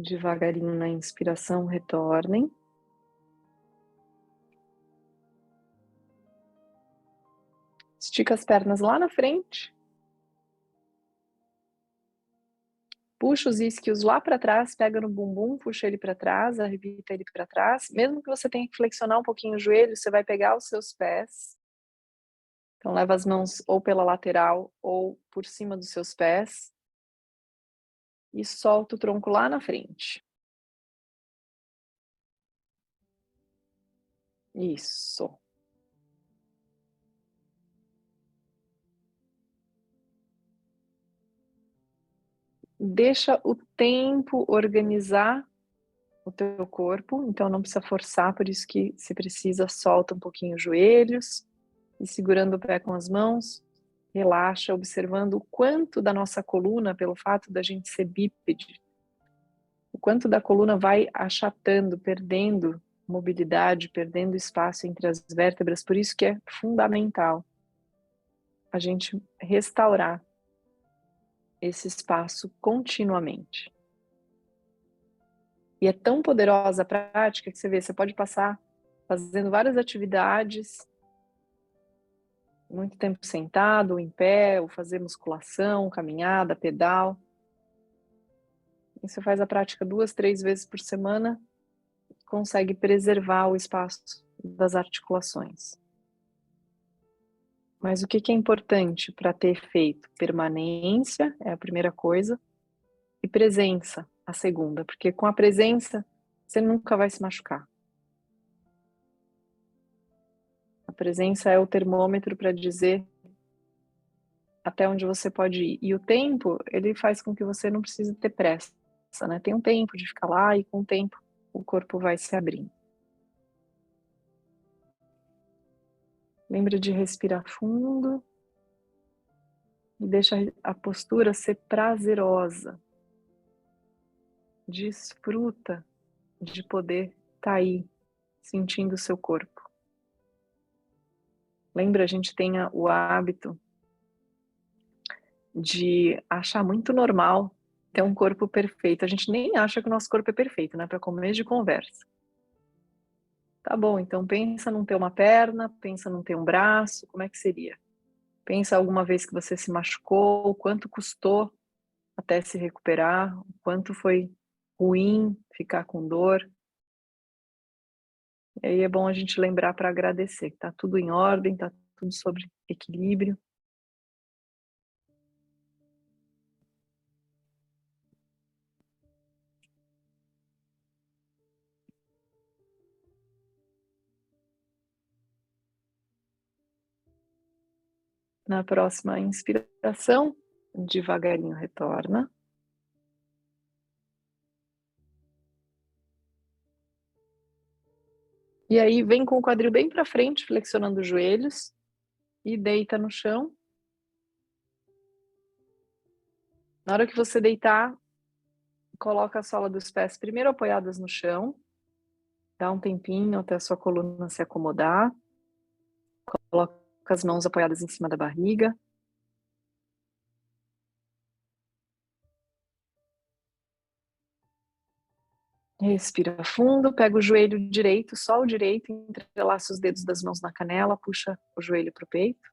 Devagarinho na inspiração, retornem. Estica as pernas lá na frente. Puxa os isquios lá para trás, pega no bumbum, puxa ele para trás, arrebita ele para trás. Mesmo que você tenha que flexionar um pouquinho o joelho, você vai pegar os seus pés. Então leva as mãos ou pela lateral ou por cima dos seus pés. E solta o tronco lá na frente. Isso. Deixa o tempo organizar o teu corpo, então não precisa forçar, por isso que se precisa, solta um pouquinho os joelhos e segurando o pé com as mãos, relaxa, observando o quanto da nossa coluna, pelo fato da gente ser bípede, o quanto da coluna vai achatando, perdendo mobilidade, perdendo espaço entre as vértebras, por isso que é fundamental a gente restaurar esse espaço continuamente. E é tão poderosa a prática que você pode passar fazendo várias atividades, muito tempo sentado, ou em pé, ou fazer musculação, caminhada, pedal. E você faz a prática 2, 3 vezes por semana, consegue preservar o espaço das articulações. Mas o que é importante para ter efeito? Permanência é a primeira coisa, e presença, a segunda, porque com a presença você nunca vai se machucar. A presença é o termômetro para dizer até onde você pode ir. E o tempo, ele faz com que você não precise ter pressa, né? Tem um tempo de ficar lá e com o tempo o corpo vai se abrindo. Lembra de respirar fundo e deixa a postura ser prazerosa. Desfruta de poder estar aí, sentindo o seu corpo. Lembra, a gente tem o hábito de achar muito normal ter um corpo perfeito. A gente nem acha que o nosso corpo é perfeito, né? Para começo de conversa. Tá bom, então pensa não ter uma perna, pensa não ter um braço, como é que seria? Pensa alguma vez que você se machucou, o quanto custou até se recuperar, o quanto foi ruim ficar com dor. E aí é bom a gente lembrar para agradecer, que tá tudo em ordem, tá tudo sobre equilíbrio. Na próxima inspiração, devagarinho retorna. E aí vem com o quadril bem para frente, flexionando os joelhos e deita no chão. Na hora que você deitar, coloca a sola dos pés primeiro apoiadas no chão, dá um tempinho até a sua coluna se acomodar. Coloca as mãos apoiadas em cima da barriga. Respira fundo, pega o joelho direito, só o direito, entrelaça os dedos das mãos na canela, puxa o joelho para o peito.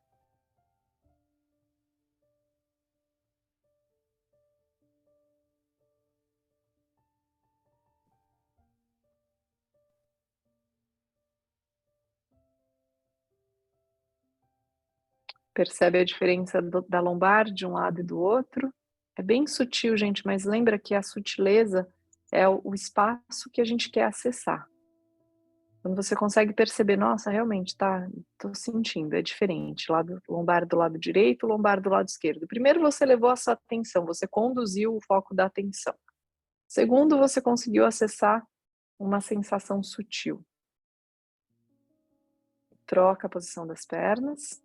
Percebe a diferença da lombar de um lado e do outro? É bem sutil, gente, mas lembra que a sutileza é o espaço que a gente quer acessar. Quando você consegue perceber, nossa, realmente, tá, tô sentindo, é diferente, lado lombar do lado direito, lombar do lado esquerdo. Primeiro você levou a sua atenção, você conduziu o foco da atenção. Segundo, você conseguiu acessar uma sensação sutil. Troca a posição das pernas.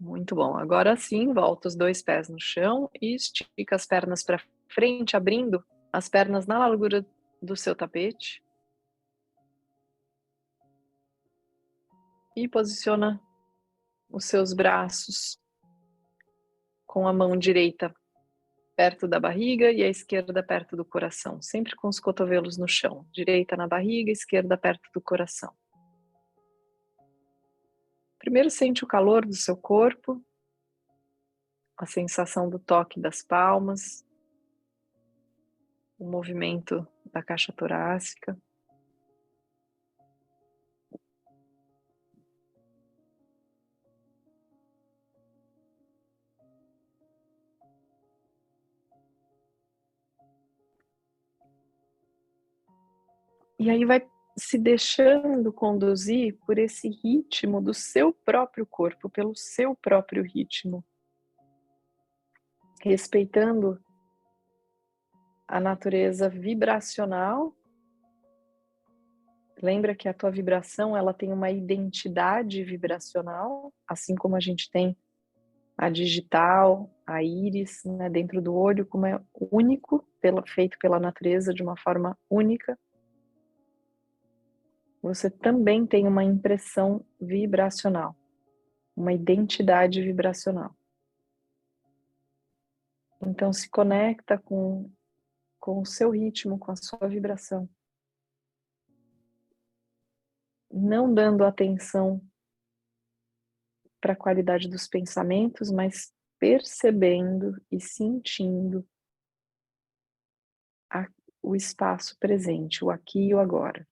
Muito bom. Agora sim, volta os 2 pés no chão e estica as pernas para frente, abrindo as pernas na largura do seu tapete. E posiciona os seus braços com a mão direita perto da barriga e a esquerda perto do coração, sempre com os cotovelos no chão. Direita na barriga, esquerda perto do coração. Primeiro sente o calor do seu corpo, a sensação do toque das palmas, o movimento da caixa torácica. E aí vai se deixando conduzir por esse ritmo do seu próprio corpo, pelo seu próprio ritmo. respeitando a natureza vibracional. Lembra que a tua vibração, ela tem uma identidade vibracional, assim como a gente tem a digital, a íris, né, dentro do olho, como é único, feito pela natureza de uma forma única. Você também tem uma impressão vibracional, uma identidade vibracional. Então se conecta com o seu ritmo, com a sua vibração. Não dando atenção para a qualidade dos pensamentos, mas percebendo e sentindo o espaço presente, o aqui e o agora.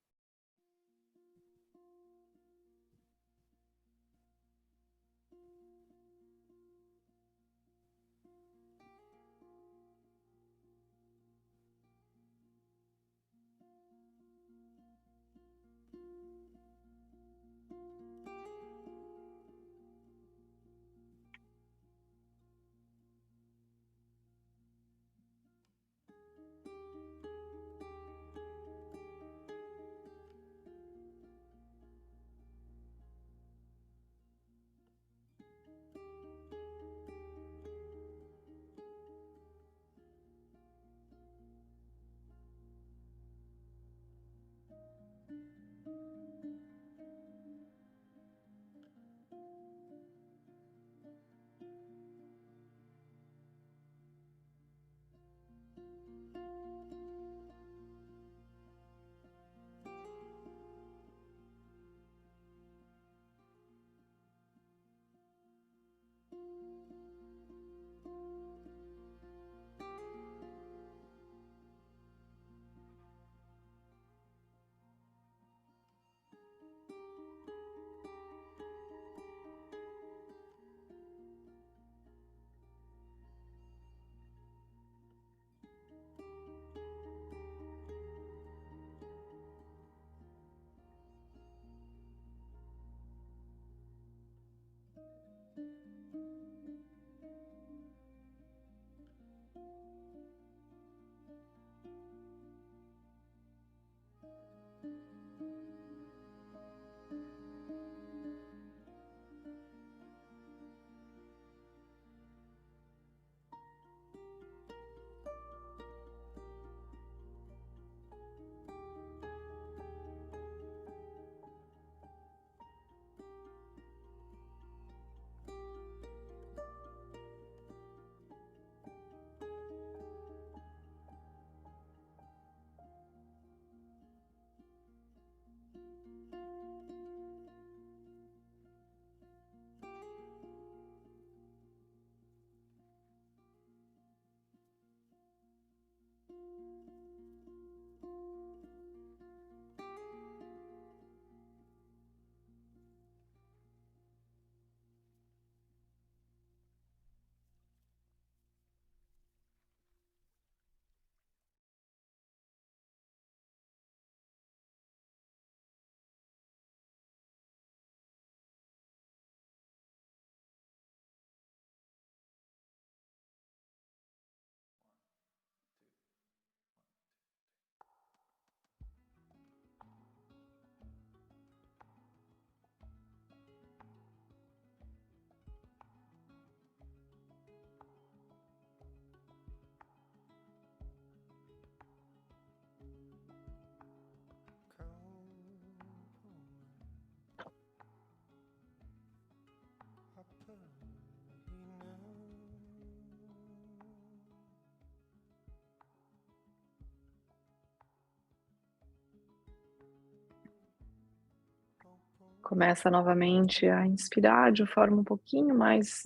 Começa novamente a inspirar de forma um pouquinho mais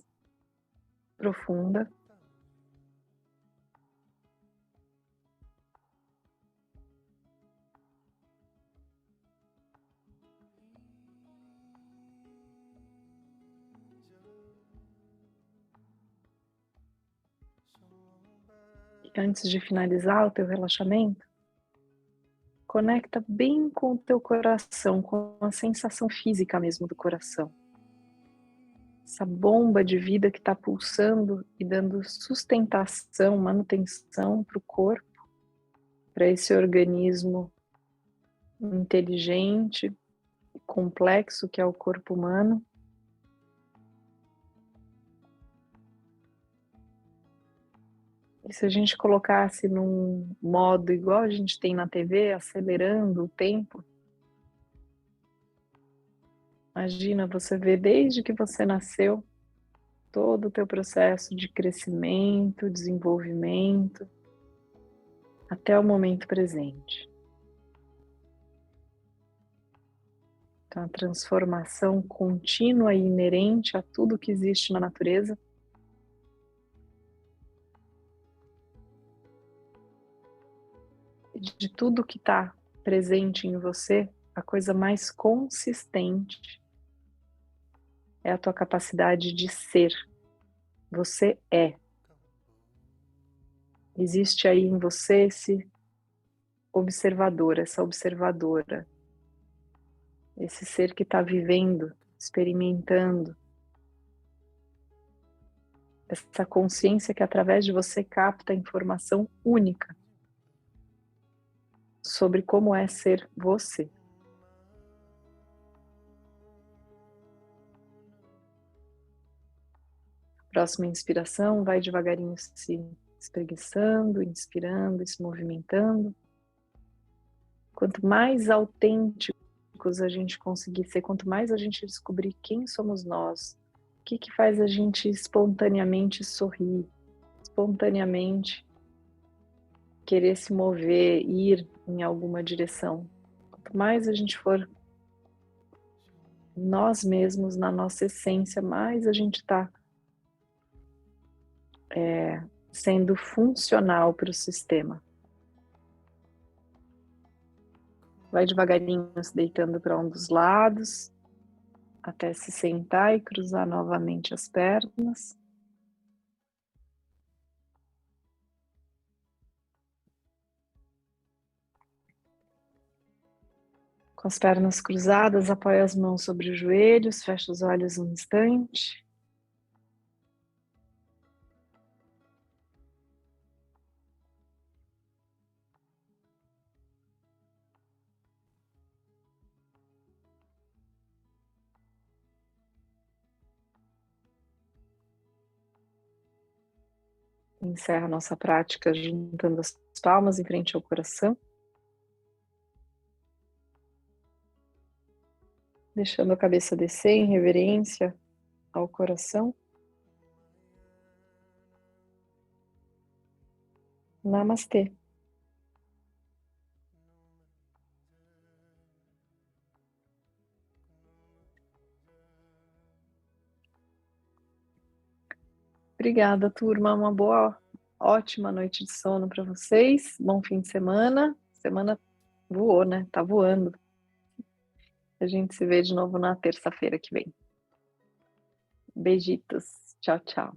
profunda. E antes de finalizar o teu relaxamento, conecta bem com o teu coração, com a sensação física mesmo do coração. essa bomba de vida que está pulsando e dando sustentação, manutenção para o corpo, para esse organismo inteligente e complexo que é o corpo humano. E se a gente colocasse num modo igual a gente tem na TV, acelerando o tempo, imagina você ver desde que você nasceu todo o teu processo de crescimento, desenvolvimento, até o momento presente. Então, a transformação contínua e inerente a tudo que existe na natureza. De tudo que está presente em você, a coisa mais consistente é a tua capacidade de ser. Você é. Existe aí em você esse observador, essa observadora, esse ser que está vivendo, experimentando, essa consciência que através de você capta a informação única sobre como é ser você. Próxima inspiração, vai devagarinho se espreguiçando, inspirando e se movimentando. Quanto mais autênticos a gente conseguir ser, quanto mais a gente descobrir quem somos nós, o que faz a gente espontaneamente sorrir, espontaneamente querer se mover, ir em alguma direção. Quanto mais a gente for nós mesmos, na nossa essência, mais a gente está sendo funcional para o sistema. Vai devagarinho se deitando para um dos lados, até se sentar e cruzar novamente as pernas. Com as pernas cruzadas, apoia as mãos sobre os joelhos, fecha os olhos um instante. Encerra a nossa prática juntando as palmas em frente ao coração. Deixando a cabeça descer em reverência ao coração. Namastê. Obrigada, turma. Uma boa, ótima noite de sono para vocês. Bom fim de semana. Semana voou, né? Tá voando. A gente se vê de novo na terça-feira que vem. Beijitos. Tchau, tchau.